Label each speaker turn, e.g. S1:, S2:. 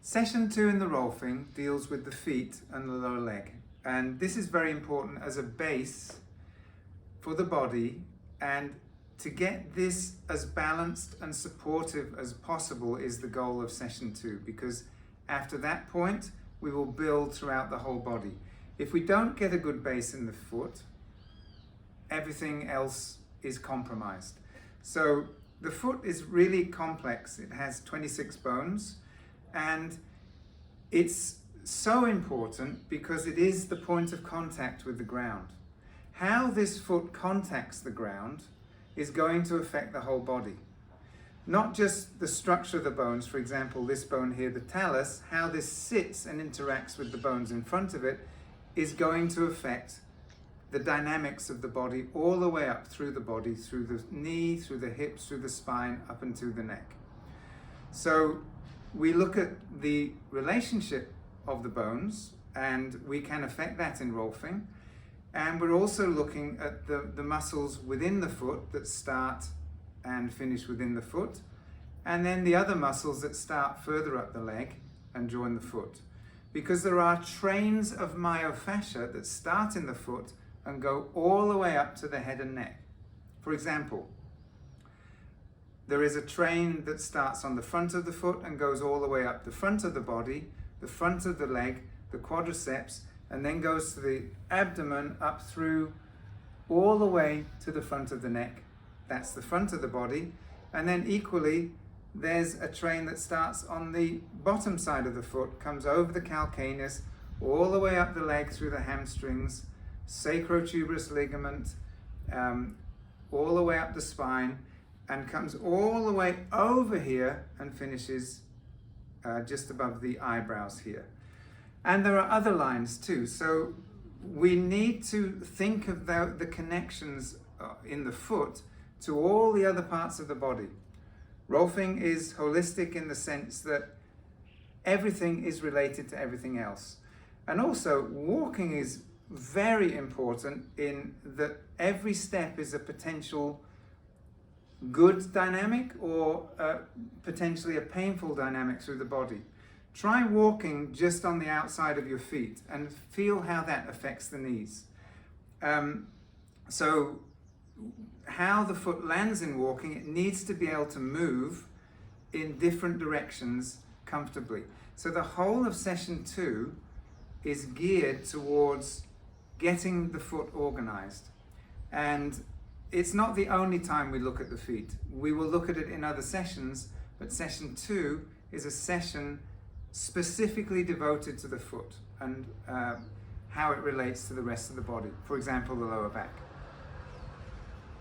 S1: Session 2 in the Rolfing deals with the feet and the lower leg, and this is very important as a base for the body, and to get this as balanced and supportive as possible is the goal of session 2, because after that point we will build throughout the whole body. If we don't get a good base in the foot, everything else is compromised. So the foot is really complex. It has 26 bones, and it's so important because it is the point of contact with the ground. How this foot contacts the ground is going to affect the whole body. Not just the structure of the bones, for example, this bone here, the talus, how this sits and interacts with the bones in front of it is going to affect the dynamics of the body all the way up through the body, through the knee, through the hips, through the spine, up into the neck. So we look at the relationship of the bones, and we can affect that in Rolfing. And we're also looking at the muscles within the foot that start and finish within the foot, and then the other muscles that start further up the leg and join the foot. Because there are trains of myofascia that start in the foot and go all the way up to the head and neck. For example, there is a train that starts on the front of the foot and goes all the way up the front of the body, the front of the leg, the quadriceps, and then goes to the abdomen up through all the way to the front of the neck. That's the front of the body. And then equally, there's a train that starts on the bottom side of the foot, comes over the calcaneus, all the way up the leg through the hamstrings, sacrotuberous ligament, all the way up the spine, and comes all the way over here and finishes just above the eyebrows here. And there are other lines too. So we need to think of the connections in the foot to all the other parts of the body. Rolfing is holistic in the sense that everything is related to everything else. And also walking is very important in that every step is a potential good dynamic or potentially a painful dynamic through the body. Try walking just on the outside of your feet and feel how that affects the knees. So how the foot lands in walking, it needs to be able to move in different directions comfortably. So the whole of session 2 is geared towards getting the foot organized. And it's not the only time we look at the feet. We will look at it in other sessions, but session 2 is a session specifically devoted to the foot and how it relates to the rest of the body. For example, the lower back.